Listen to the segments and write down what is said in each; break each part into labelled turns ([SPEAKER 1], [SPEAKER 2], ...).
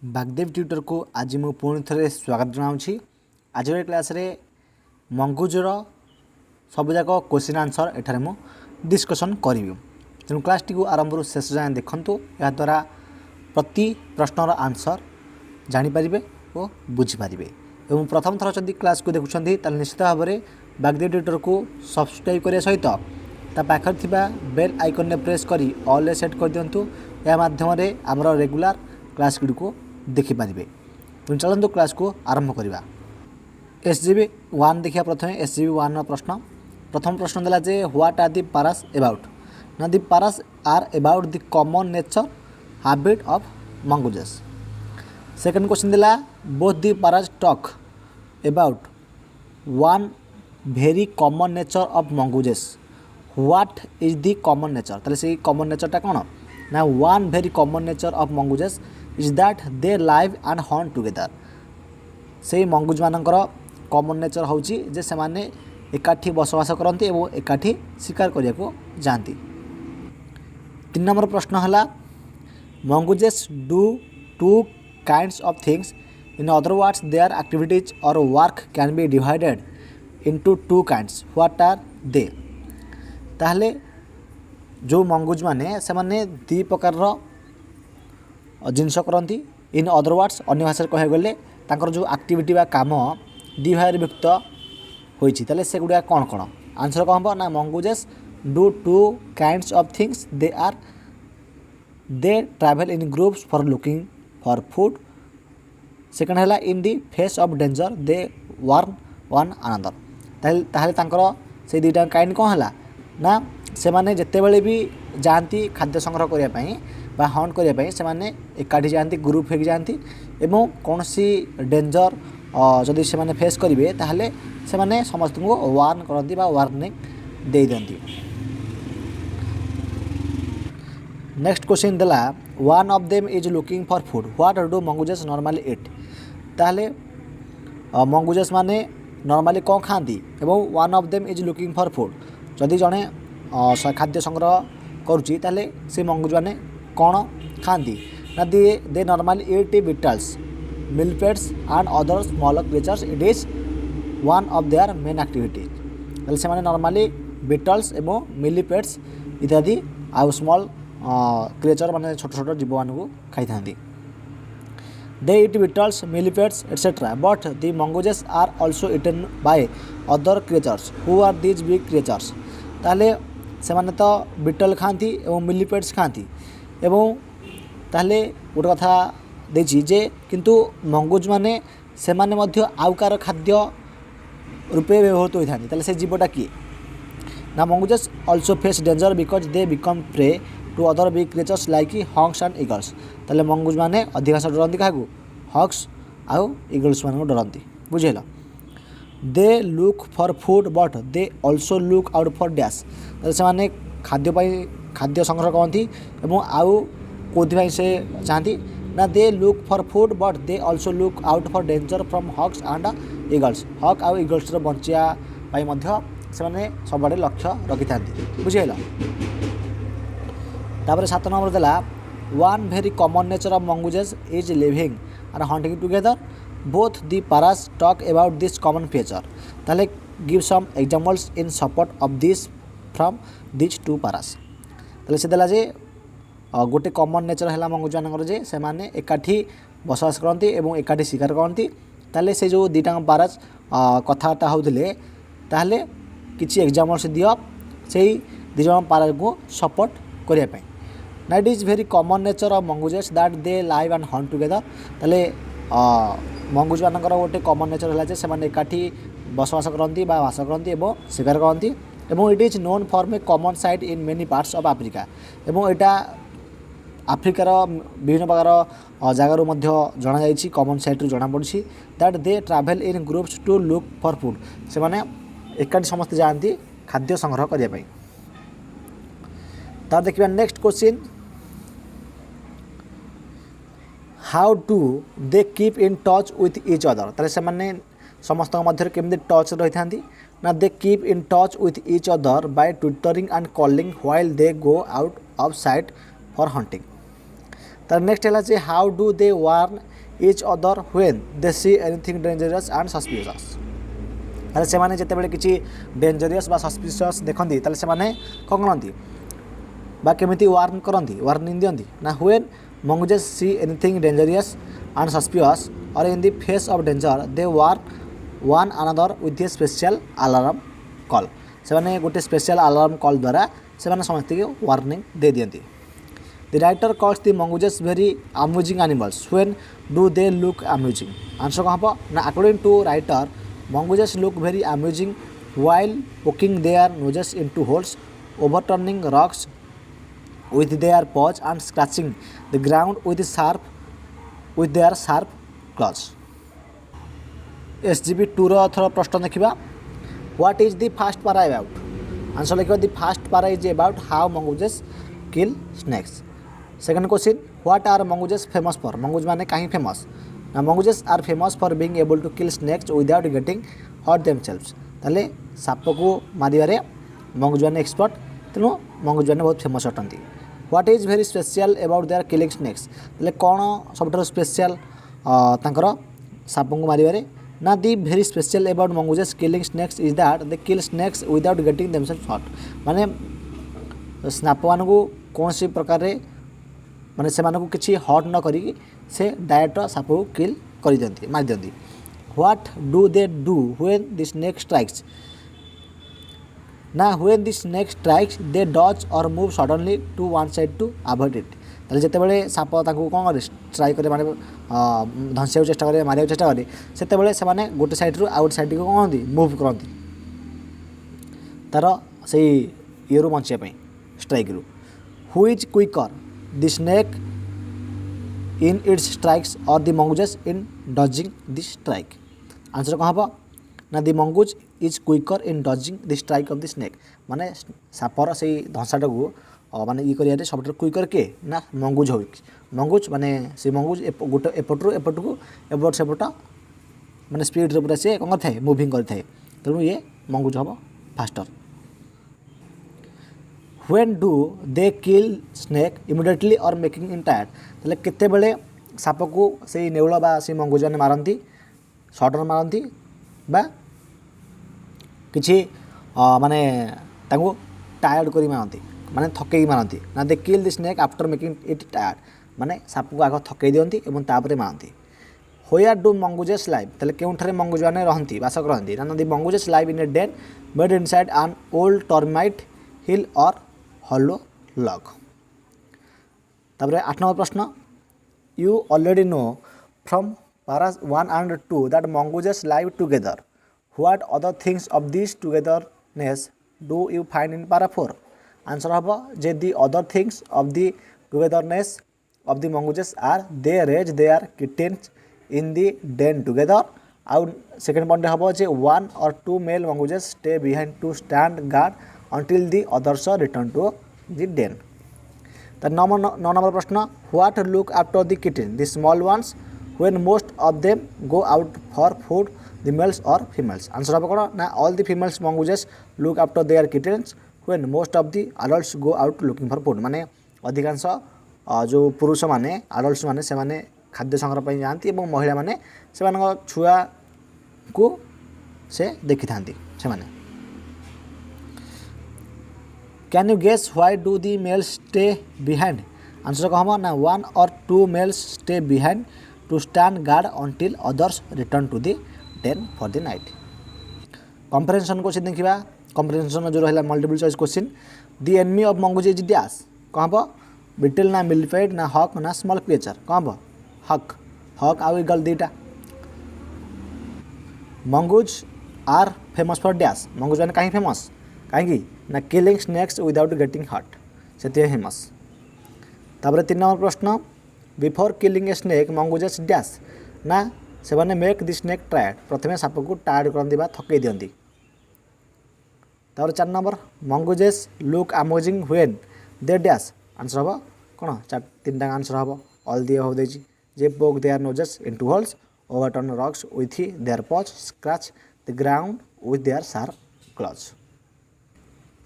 [SPEAKER 1] बागदेव tutor को आज मु पुणी थे स्वागत जनाऊँगी। आज क्लास रे मंगुजर सबुजाक क्वेश्चन आंसर एठारे मु डिस्कसन करी। तेणु क्लास टी आरंभ शेष जाए देखूँ। याद्वारा प्रति प्रश्नर आंसर जानीपारे और बुझीपारे। और प्रथम थर जब क्लास को देखुं निश्चित भाव में बागदेव ट्यूटर को सब्सक्राइब करने सहित पाखर थिबा बेल आइकन ने प्रेस करी ऑल सेट कर दिंतु। या माध्यम आमर रेगुलर क्लास गुड़ी को देखिपारे। तो चलते क्लास को आरंभ करवा। एसजीबी 1 देखिए। प्रथम एसजीबी 1 प्रथम प्रश्न देला जे what are the paras about. ना the paras are about the common nature habit of mongooses. Second question देला both the paras talk about one very common nature of mongooses. What is the common nature. ताले से common नेचरटा कौन ना one very common nature of mongooses is that they live and hunt together. से mongoose मानकर common nature होची जे से माने एकाठी बसवास करते और एकाठी शिकार करने को जाती। 3 नंबर प्रश्न है mongooses do two kinds of things. In other words their activities or work can be divided into 2 kinds. What are they. ताहले जो मंगूज माने से माने 2 प्रकार जिनस करती। इन अदर वर्ड्स अन्य भाषा कह गले तांकर जो एक्टिविटी बा काम 2 भाग विभक्त होइछि। ताले से गुडा कौन कौन आंसर कौन हम ना mongooses do 2 kinds of things. They travel in groups for looking for food. Second है in the face of danger they warn one another. ताहले तांकर से 2टा काइंड कौन है ना से माने जेते बेले भी जाती खाद्य संग्रह करने बा हंट करने से माने एकाठी जाती ग्रुप हो जाती। एवं कौन सी डेंजर जदि से माने फेस करेंगे ताहले से माने समस्त को वार्न करती बा वार्निंग दे दिंती। नेक्स्ट क्वेश्चन देला one of them is looking for food. What do mongooses normally eat. ताहले मंगूजेस माने नॉर्मली कौन खाती एवं one of them is looking for food. जदि जड़े खाद्य संग्रह करुच्ची ताले से मंगूज मैंने कौन खाती ना they normally eat beetles millipedes and other small creatures. It is one of their main activities. से माने नॉर्मली बीटल्स एवं मिलीपेट्स इत्यादि आउ स्मॉल क्रिएचर माने छोट छोट जीव मान को खाई था। They eat beetles millipedes etcetera but the mongooses are also eaten by other creatures. Who are these big creatures. ताले से माने तो बीटल खाती एवं मिलीपेट्स खाती एवं ताले गोटे कथा देछि जे किंतु मंगूज माने से माने मध्य आउकार खाद्य रूपे व्यवहृत होता है। ताले से जीवटा किए ना mongooses also face danger because they become prey to other big creatures like hawks and eagles. ताले मंगूज माने अधिकांश डरती क्या हॉक्स आउ ईगल्स मान डरती। बुझेल। They look for food but they also look out for dash. से माने खाद्य संग्रह करती एवं आउ कौन से चाहती ना they look for food but they also look out for danger from hawks and eagles. Hawk आउ ईगल्स बंचा से माने सब लक्ष्य रखी था। बुझेल। तापर 7 नंबर देला one very common nature of mongooses is living and hunting together. Both the paras talk about this common feature. ताले give some examples in support of this from this 2 paras. ताले से देला जे गोटे कॉमन नेचर है mongoose मानकर जे से माने एकाठी बसवास करती एवं एकाठी शिकार करती। ताले से जो 2टा पारास कथाटा होते ताहले किछि एग्जांपल्स दियो से 2 जन पारास को सपोर्ट करने। ना it is very common nature of mongooses that they live and hunt together. ताले मंगूज मानकर गोटे कॉमन नेचर है से माने एकाठी बसवास करती बास करती और शिकार करती। एवं it is known for a common site in many parts of Africa. एवं यहाँ आफ्रिकार विभिन्न प्रकार जगार जना जाइए कॉमन साइट जना पड़ी। That they travel in groups to look for food. से माने एकाठी समस्त जाती खाद्य संग्रह करने। तार देखिए next question how do they keep in touch with each other. ताले से माने समस्त मध्य केमती टच रही था ना they keep in touch with each other by twittering and calling while they go out of sight for hunting. तर next है how do they warn each other when they see anything dangerous and suspicious. ताले से माने जेते बेले किछि dangerous बा suspicious देखंती ताले से माने कोन करंती बा केमिति वार्न करंती वार्निंग दियंती ना when mongooses see anything dangerous and suspicious or in the face of danger they warn one another with a special alarm call. से माने गोटे स्पेशल अलार्म कॉल द्वारा से माने समस्त के वार्निंग दे दियंती. The writer calls the mongooses very amusing animals. When do they look amusing? Answer कहाँ पर ना according to writer, mongooses look very amusing while poking their noses into holes, overturning rocks with their paws and scratching the ground with their sharp claws. SGP 2 रो थोड़ा प्रश्न देखिबा. What is the first para about? Answer लिखिबा the first para is about how mongooses kill snakes. Second question, what are mongooses famous for? Mongoose माने कहीं famous? Now mongooses are famous for being able to kill snakes without getting hurt themselves. ताले shop को मारिबारे mongoose माने expert तेणु mongoose माने बहुत famous अटंती. What is very special about their killing snakes? ताले कौन सबठार स्पेशल तांकर साप को मारिबारे ना the very special about mongooses killing snakes is that they kill snakes without getting themselves hurt. माने स्नाप मान को कौन सी प्रकार रे माने से मानक किछि हट न करी से डायरेक्ट साप को किल कर दियंती मार दियंती. What do they do when the snake strikes? ना when the snake strikes they dodge or move suddenly to one side to avoid it. ताले जेते बेले साप ताको कोन करे स्ट्राइक करे माने धंसिया चेष्टा करे मारिया चेष्टा करे सेते बेले से माने गोटे साइड रु आउट साइड को कोन दी मूव करंती तार सेही येरु बंचिया पई स्ट्राइक रु. Who is quicker the snake in its strikes or the mongoose in dodging the strike? Answer कहाँ पर ना the mongoose is quicker in dodging the strike of the snake. माने सापर से धंसाटा को माने ये करिया सब क्विकर के ना मंगुज हो मंगुज माने से मंगुज गोटे एपटू एपट को एपट सेपट माने स्पीड पूरा से कौन थाए मुविंग कर थाए तेणु ये मंगुज हम faster. When do they kill snake immediately or making it tired? ताले केते बेले साप को से नेउला बा से मंगुज माने मारंती सडन मारंती बा किछि माने तांको टायर्ड करी मारंती माने थकेई मारंती. ना they kill the snake after making it tired माने साप को आग थकेई दियंती एवं तापरे मारंती. Where do mongooses live? ताले केउठरे मंगुज माने रहंती वास करंती. ना the mongooses live in a den made inside an old termite hill or hollow log. तापर 8 नंबर प्रश्न, you already know from paras 1 and 2 that mongooses live together. What other things of this togetherness do you find in para 4? Answer हबो जे the other things of the togetherness of the mongooses are they raise their kittens in the den together. Out second point हबो जे one or two male mongooses stay behind to stand guard until the others return to the den. The number प्रश्न, what look after the kitten? The small ones when most of them go out for food, the males or females? Answer हबो कोन ना all the females mongooses look after their kittens when most of the adults go out looking for food. माने अधिकांश जो पुरुष माने adults माने से माने खाद्य संग्रह पई जानती एवं महिला माने से माने छुआ को से देखि थांती से माने. Can you guess why do the males stay behind? Answer कहमा ना one or two males stay behind to stand guard until others return to the den for the night. Comprehension question देखिबा. Comprehension जो रहला multiple choice question. The enemy of mongoose is dash. कहबो beetle ना millipede ना hawk ना small creature. कहबो hawk. hawk आउ eagle दीटा. Mongoose are famous for dash. mongoose माने काहे फेमस काहे ना killing snakes without getting hurt से फेमस. तापर 3 नंबर प्रश्न, before killing a snake mongooses dash ना से माने मेक द स्नेक टायर्ड प्रथमे साप को टायर्ड करंती बा थकई दियंती. तापर 4 number, mongooses look amazing when they dash. Answer हबो कोन 3टा आंसर हबो ऑल दिए हो देछि जे poke their noses into holes, overturn rocks with their paws, scratch the ground with their sharp claws.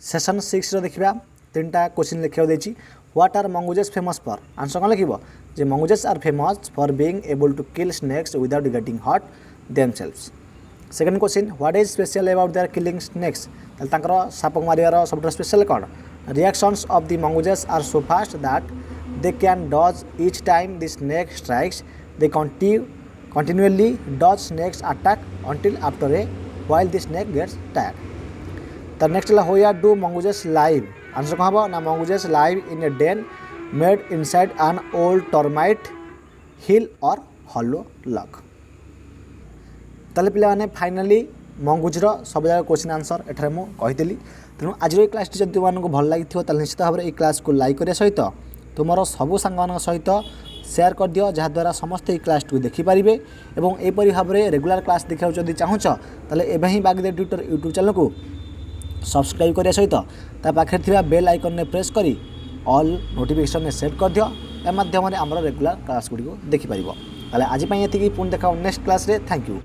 [SPEAKER 1] Session 6 रो देखिबा 3टा क्वेश्चन लिखियो देछि. What are mongooses famous for? Answer कोन लिखिबो जे mongooses are famous for being able to kill snakes without getting hurt themselves. Second question, what is special about their killing snakes? ताले तांकर साप मारियार सबटा स्पेशल कौन? Reactions of the mongooses are so fast that they can dodge each time the snake strikes. They continually dodge snakes attack until after a while the snake gets tired. The next है where do mongooses live? Answer कहाँ बा ना mongooses live in a den made inside an old termite hill or hollow log. ताले पिलाने finally मंगुजर सब जगह question answer एठारे मु कहितली तेणु आज क्लास जब तुमको भल लगी ताले निश्चित भाव में क्लास को लाइक करने सहित तुम सबू सांग सहित शेयर कर दियो जहाद्वारा समस्त क्लास को देखिपारे और यहपरी भाव में रेगुलर क्लास देखा जब चाहूच ताले एवं ही बागदे ट्यूटर यूट्यूब चैनल को सब्सक्राइब करने सहित पाखे थी बेल आइकन ने प्रेस करी ऑल नोटिफिकेशन ने सेट कर दियो ए माध्यम आम रेगुलर क्लास गुड़ी देखिपार ताले आज ये पुणी देखा नेक्स्ट क्लास रे थैंक यू।